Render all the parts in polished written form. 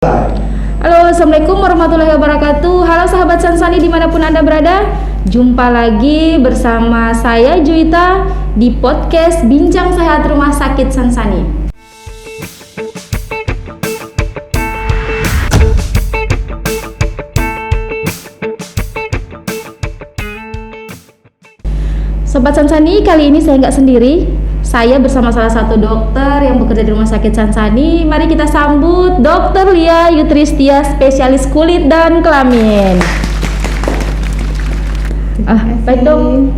Halo, assalamualaikum warahmatullahi wabarakatuh. Halo sahabat Sansani dimanapun Anda berada. Jumpa lagi bersama saya Juwita di podcast Bincang Sehat Rumah Sakit Sansani. Sobat Sansani, kali ini saya nggak sendiri. Saya bersama salah satu dokter yang bekerja di Rumah Sakit Sansani. Mari kita sambut Dr. Lia Yutristia, spesialis kulit dan kelamin. Baik dok,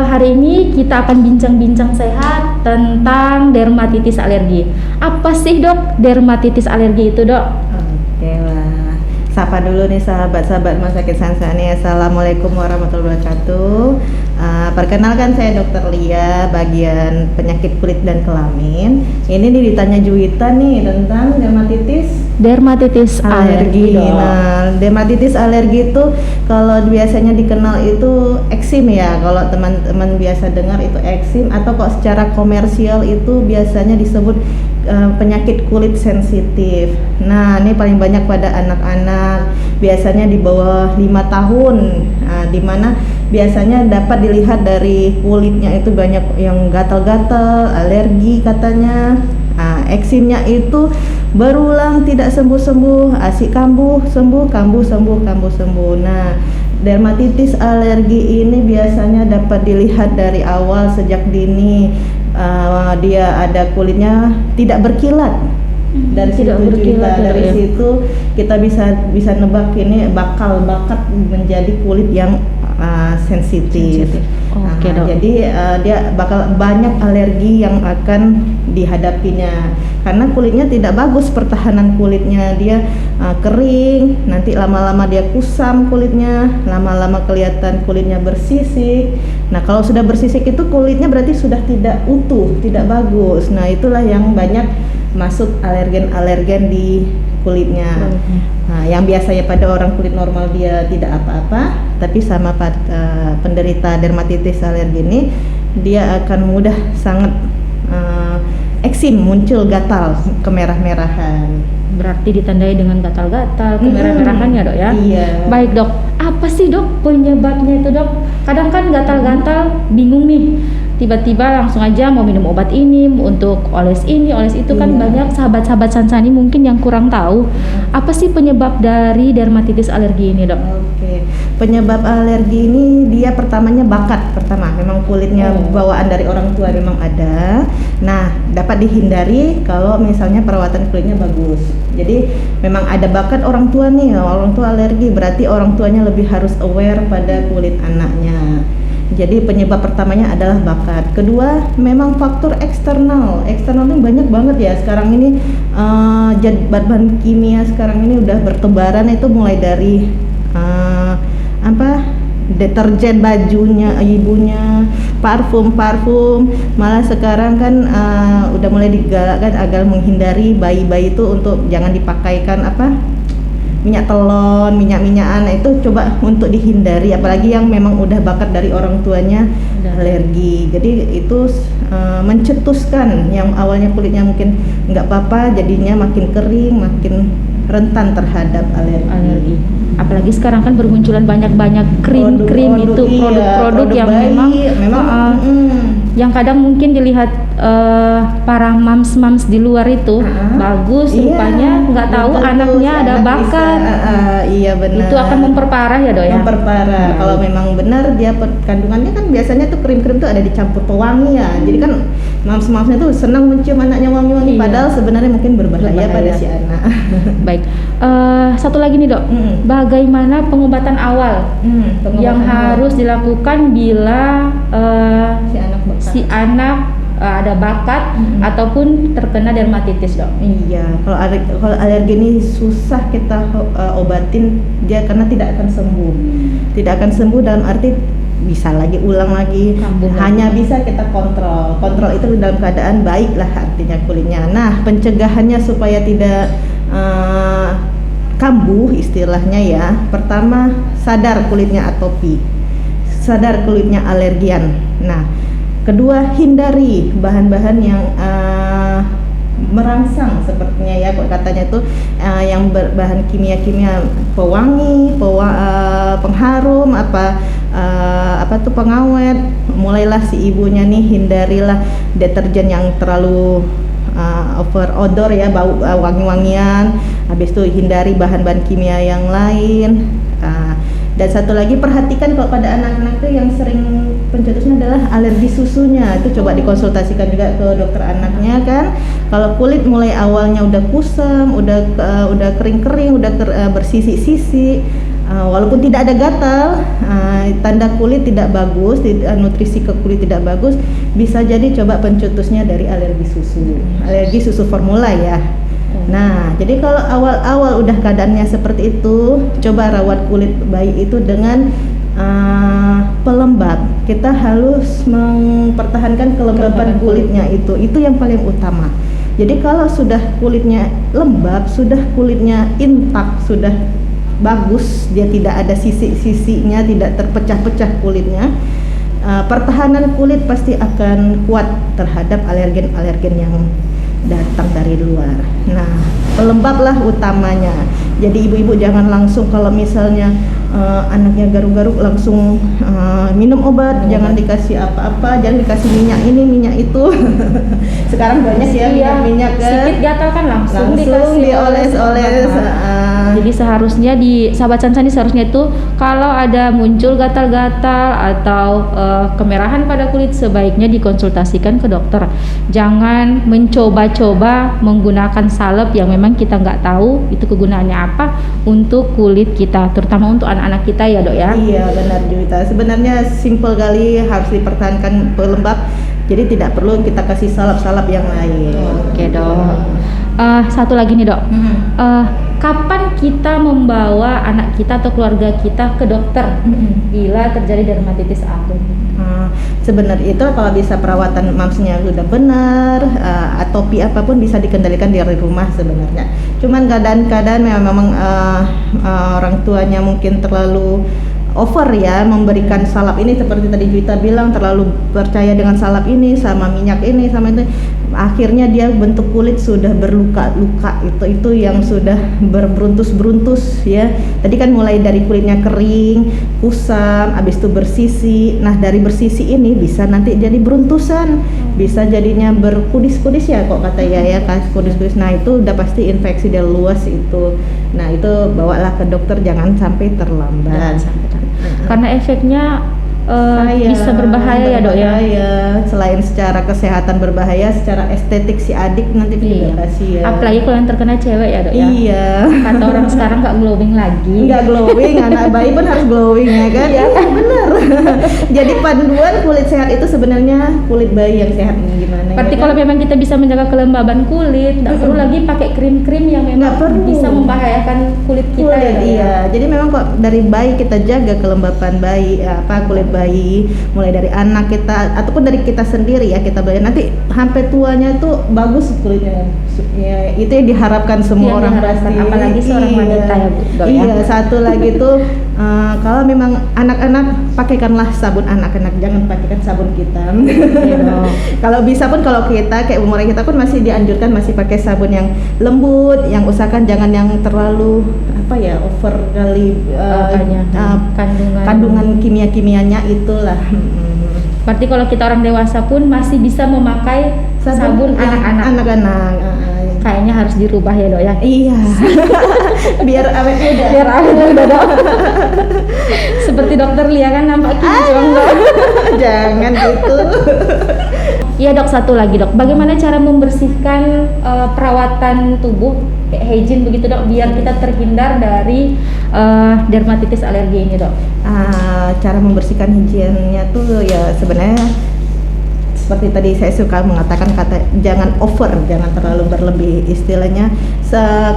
hari ini kita akan bincang-bincang sehat tentang dermatitis alergi. Apa sih dok dermatitis alergi itu dok? Oke lah, sapa dulu nih sahabat-sahabat Rumah Sakit Sansani. Assalamualaikum warahmatullahi wabarakatuh. Perkenalkan saya Dr. Lia, bagian penyakit kulit dan kelamin. Ini nih ditanya Juwita nih tentang dermatitis alergi. Nah, dermatitis alergi itu kalau biasanya dikenal itu eksim ya. Kalau teman-teman biasa dengar itu eksim, atau kok secara komersial itu biasanya disebut penyakit kulit sensitif. Nah, ini paling banyak pada anak-anak, biasanya di bawah 5 tahun, di mana biasanya dapat dilihat dari kulitnya itu banyak yang gatal-gatal, alergi katanya. Eksimnya itu berulang tidak sembuh-sembuh, asik kambuh sembuh, kambuh sembuh. Nah, dermatitis alergi ini biasanya dapat dilihat dari awal sejak dini. Dia ada kulitnya tidak berkilat. Dari situ kita bisa nebak ini bakat menjadi kulit yang sensitif. Oke, dok. Jadi dia bakal banyak alergi yang akan dihadapinya karena kulitnya tidak bagus, pertahanan kulitnya dia kering, nanti lama-lama dia kusam kulitnya, lama-lama kelihatan kulitnya bersisik. Nah, kalau sudah bersisik itu kulitnya berarti sudah tidak utuh, tidak bagus. Nah, itulah yang banyak masuk alergen-alergen di kulitnya. Nah, yang biasanya pada orang kulit normal dia tidak apa-apa, tapi sama pada penderita dermatitis alergi ini dia akan mudah sangat eksim, muncul gatal kemerah-merahan. Berarti ditandai dengan gatal-gatal, kemerah-merahan ya dok ya? Iya. Baik dok, apa sih dok penyebabnya itu dok? Kadang kan gatal-gatal bingung nih, tiba-tiba langsung aja mau minum obat ini untuk oles ini, oles itu. Kan Iya. banyak sahabat-sahabat Sansani mungkin yang kurang tahu apa sih penyebab dari dermatitis alergi ini dok? Oke, penyebab alergi ini dia pertamanya bakat. Memang kulitnya bawaan dari orang tua memang ada. Nah, dapat dihindari kalau misalnya perawatan kulitnya bagus. Jadi memang ada bakat orang tua nih, orang tua alergi, berarti orang tuanya lebih harus aware pada kulit anaknya. Jadi penyebab pertamanya adalah bakat. Kedua, memang faktor eksternal. Eksternal ini banyak banget ya. Sekarang ini bahan kimia sekarang ini udah bertebaran, itu mulai dari deterjen bajunya ibunya, parfum, malah sekarang kan udah mulai digalakkan agar menghindari bayi-bayi itu untuk jangan dipakaikan minyak telon, minyak-minyakan. Itu coba untuk dihindari, apalagi yang memang udah bakat dari orang tuanya alergi. Jadi itu mencetuskan yang awalnya kulitnya mungkin nggak apa-apa, jadinya makin kering, makin rentan terhadap alergi. Apalagi sekarang kan bermunculan banyak-banyak krim-krim itu, produk-produk yang memang yang kadang mungkin dilihat para mams di luar itu bagus, rupanya nggak tahu anaknya ada bakat. Iya benar. Itu akan memperparah ya dok ya? Memperparah. Kalau memang benar dia kandungannya kan biasanya tuh krim-krim tuh ada dicampur pewangi ya. Jadi kan mams-mamsnya tuh senang mencium anaknya wangi-wangi, padahal sebenarnya mungkin berbahaya pada si anak. Baik, satu lagi nih dok, bagaimana pengobatan awal yang harus dilakukan bila si anak ada bakat ataupun terkena dermatitis dok? Iya, kalau alergi ini susah kita obatin dia karena tidak akan sembuh. Tidak akan sembuh dalam arti bisa lagi ulang lagi, hanya bisa kita kontrol itu dalam keadaan baik lah artinya kulitnya. Nah, pencegahannya supaya tidak kambuh istilahnya ya, pertama sadar kulitnya atopi, sadar kulitnya alergian. Nah, kedua hindari bahan-bahan yang merangsang sepertinya ya, kok katanya tuh yang berbahan kimia-kimia pewangi, pengharum, apa tuh pengawet. Mulailah si ibunya nih hindarilah deterjen yang terlalu over odor ya, bau wangi-wangian. Habis itu hindari bahan-bahan kimia yang lain. Dan satu lagi, perhatikan kalau pada anak-anak tuh yang sering pencetusnya adalah alergi susunya. Itu coba dikonsultasikan juga ke dokter anaknya kan. Kalau kulit mulai awalnya udah kusam, udah kering-kering, bersisi-sisi, walaupun tidak ada gatal, tanda kulit tidak bagus, nutrisi ke kulit tidak bagus, bisa jadi coba pencetusnya dari alergi susu formula ya. Nah, jadi kalau awal-awal udah keadaannya seperti itu, coba rawat kulit bayi itu dengan pelembab. Kita harus mempertahankan kelembaban kulitnya itu yang paling utama. Jadi kalau sudah kulitnya lembab, sudah kulitnya intak, sudah bagus, dia tidak ada sisi-sisinya, tidak terpecah-pecah kulitnya, pertahanan kulit pasti akan kuat terhadap alergen-alergen yang datang dari luar. Nah, pelembablah utamanya. Jadi ibu-ibu jangan langsung kalau misalnya anaknya garuk-garuk langsung minum obat, jangan dikasih apa-apa, jangan dikasih minyak ini, minyak itu. Sekarang banyak ya minyak kan. Sedikit gatal kan langsung dikasih dioles-oles. Jadi seharusnya di sahabat Sansani seharusnya itu kalau ada muncul gatal-gatal atau kemerahan pada kulit, sebaiknya dikonsultasikan ke dokter. Jangan mencoba-coba menggunakan salep yang memang kita nggak tahu itu kegunaannya apa untuk kulit kita, terutama untuk anak-anak kita ya dok ya. Iya benar Juwita, sebenarnya simple kali, harus dipertahankan pelembab, jadi tidak perlu kita kasih salep-salep yang lain. Oke dok. Satu lagi nih dok, kapan kita membawa anak kita atau keluarga kita ke dokter bila terjadi dermatitis akut? Sebenarnya itu kalau bisa perawatan mamsnya sudah benar, atopi apapun bisa dikendalikan dari rumah sebenarnya. Cuman keadaan-keadaan memang orang tuanya mungkin terlalu over ya memberikan salep ini, seperti tadi Juwita bilang, terlalu percaya dengan salep ini sama minyak ini sama itu, akhirnya dia bentuk kulit sudah berluka-luka, itu yang sudah berberuntus-beruntus ya. Tadi kan mulai dari kulitnya kering, kusam, habis itu bersisi. Nah, dari bersisi ini bisa nanti jadi beruntusan, bisa jadinya berkudis-kudis ya kok kata ya kudis-kudis. Nah, itu udah pasti infeksi dan luas itu. Nah, itu bawalah ke dokter, jangan sampai terlambat. Karena efeknya bisa berbahaya ya dok ya. Selain secara kesehatan berbahaya, secara estetik si adik nanti juga kasihan. Apalagi kalau yang terkena cewek ya dok ya. Iya. Kata orang sekarang nggak glowing lagi. Nggak glowing, anak bayi pun harus glowing ya kan? Iya benar. Jadi panduan kulit sehat itu sebenarnya kulit bayi yang sehat gimana? Berarti ya, kalau kan? memang kita bisa menjaga kelembaban kulit, nggak perlu lagi pakai krim-krim yang memang bisa membahayakan kulit kita ya. Iya. Jadi memang kok dari bayi kita jaga kelembapan bayi, kulit bayi, mulai dari anak kita ataupun dari kita sendiri ya, kita belajar nanti sampai tuanya tuh bagus kulitnya ya, itu yang diharapkan semua orang pasti, apalagi seorang wanita ya Bu. Iya, satu lagi tuh kalau memang anak-anak pakaikanlah sabun anak-anak, jangan pakaikan sabun kita. Kalau bisa pun kalau kita kayak umur kita pun masih dianjurkan masih pakai sabun yang lembut, yang usahakan jangan yang terlalu over kali kandungan kimia-kimianya itulah. Berarti kalau kita orang dewasa pun masih bisa memakai sabun anak-anak. Kayaknya harus dirubah ya dok ya. Iya. Biar awet muda. Dok. Seperti dokter Lia kan nampak kinclong dok. Jangan gitu. Iya dok, satu lagi dok, bagaimana cara membersihkan perawatan tubuh kayak hygiene begitu dok, biar kita terhindar dari dermatitis alergi ini dok? Cara membersihkan higiennya tuh ya sebenarnya seperti tadi saya suka mengatakan jangan over, jangan terlalu berlebih istilahnya.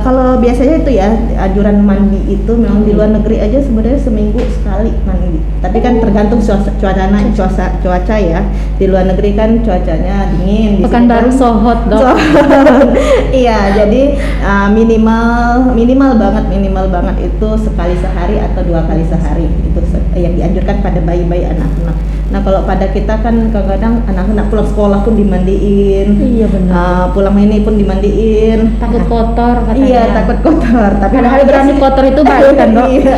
Kalau biasanya itu ya anjuran mandi itu memang di luar negeri aja sebenarnya seminggu sekali mandi. Tapi kan tergantung cuaca ya. Di luar negeri kan cuacanya dingin. Pekanbaru Sohot dok. Iya, jadi minimal banget itu sekali sehari atau 2 kali sehari, itu yang dianjurkan pada bayi-bayi anak-anak. Nah kalau pada kita kan kadang-kadang anak-anak anak pulang sekolah pun dimandiin. Iya benar. Pulang ini pun dimandiin. Takut kotor katanya. Iya, takut kotor. Tapi Padahal berani kotor itu baik kan, Dok? Iya.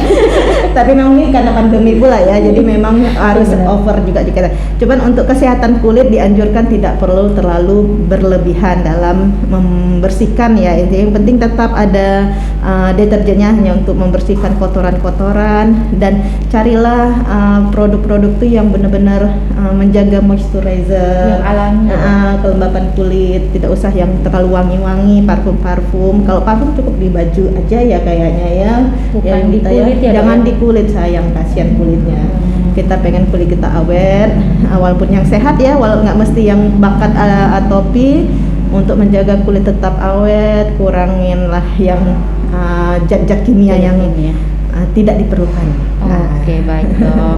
Tapi memang ini karena pandemi pula ya, jadi memang harus over juga jika. Cuman untuk kesehatan kulit dianjurkan tidak perlu terlalu berlebihan dalam membersihkan ya. Yang penting tetap ada deterjennya hanya untuk membersihkan kotoran-kotoran, dan carilah produk-produk tuh yang benar-benar menjaga moisturizer, yang alami, kelembapan kulit. Tidak usah yang terlalu wangi-wangi, parfum. Kalau parfum cukup di baju aja ya kayaknya ya. Bukan di kulit ya, jangan Dok? di kulit, sayang, kasihan kulitnya. Kita pengen kulit kita awet, walaupun yang sehat ya, walaupun nggak mesti yang bakat atopi. Untuk menjaga kulit tetap awet, kuranginlah yang zat-zat kimia yang tidak diperlukan. Oke, baik, Dok.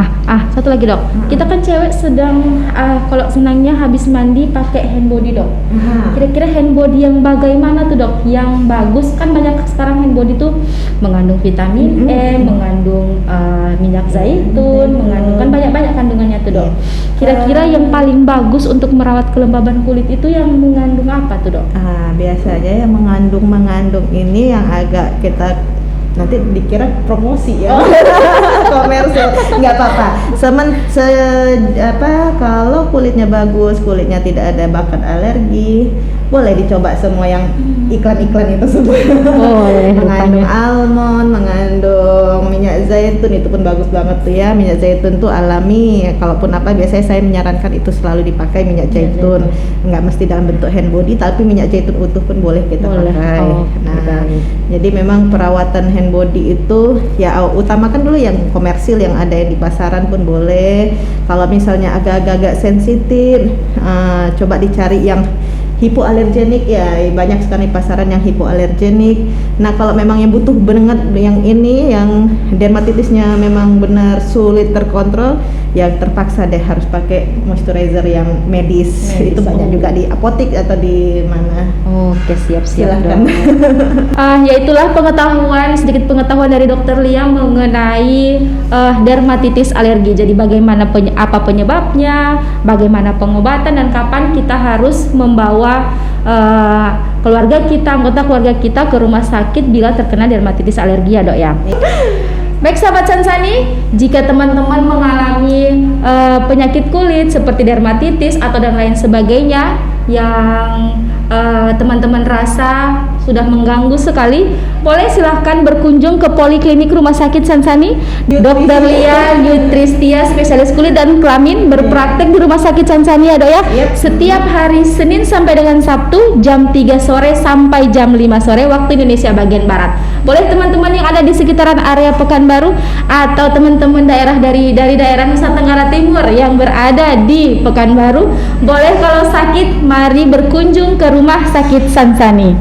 Satu lagi, Dok. Kita kan cewek sedang kalau senangnya habis mandi pakai hand body, Dok. Kira-kira hand body yang bagaimana tuh, Dok? Yang bagus kan banyak sekarang hand body tuh mengandung vitamin E, mengandung minyak zaitun, mengandung kan banyak kandungannya tuh, Dok. Kira-kira yang paling bagus untuk merawat kelembaban kulit itu yang mengandung apa tuh, Dok? Biasanya yang mengandung ini yang agak kita nanti dikira promosi ya. Komersial, nggak apa-apa. Kalau kulitnya bagus, kulitnya tidak ada bakat alergi, boleh dicoba semua yang iklan-iklan itu semua. Mengandung almond, mengandung minyak zaitun, itu pun bagus banget tuh ya. Minyak zaitun tuh alami. Kalaupun biasanya saya menyarankan itu selalu dipakai minyak zaitun. Nggak mesti dalam bentuk hand body, tapi minyak zaitun utuh pun boleh kita pakai. Jadi memang perawatan hand body itu ya utamakan dulu yang komersil, yang ada yang di pasaran pun boleh. Kalau misalnya agak-agak sensitif, coba dicari yang hipoalergenik ya, banyak sekali pasaran yang hipoalergenik. Nah, kalau memang yang butuh banget yang ini, yang dermatitisnya memang benar sulit terkontrol, ya terpaksa deh harus pakai moisturizer yang medis. Itu banyak juga di apotik atau di mana. Oke, siap. Silahkan. Ya itulah sedikit pengetahuan dari Dokter Lia mengenai dermatitis alergi. Jadi bagaimana apa penyebabnya, bagaimana pengobatan, dan kapan kita harus membawa anggota keluarga kita ke rumah sakit bila terkena dermatitis alergi ya, Dok ya. Baik sahabat Sansani, jika teman-teman mengalami penyakit kulit seperti dermatitis atau dan lain sebagainya yang teman-teman rasa sudah mengganggu sekali, boleh silahkan berkunjung ke Poliklinik Rumah Sakit Sansani. Dokter Lia Nutristia, spesialis kulit dan kelamin, berpraktek di Rumah Sakit Sansani ya, Dok ya. Setiap hari Senin sampai dengan Sabtu jam 3 sore sampai jam 5 sore waktu Indonesia bagian Barat. Boleh teman-teman yang ada di sekitaran area Pekanbaru atau teman-teman dari daerah Nusa Tenggara Timur yang berada di Pekanbaru, boleh kalau sakit mari berkunjung ke Rumah Sakit Sansani.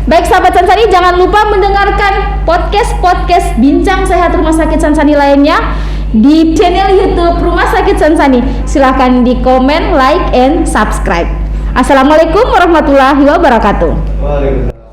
Baik sahabat Sansani, jangan lupa mendengarkan podcast Bincang Sehat Rumah Sakit Sansani lainnya di channel YouTube Rumah Sakit Sansani. Silahkan di komen, like, and subscribe. Assalamualaikum warahmatullahi wabarakatuh. Waalaikumsalam.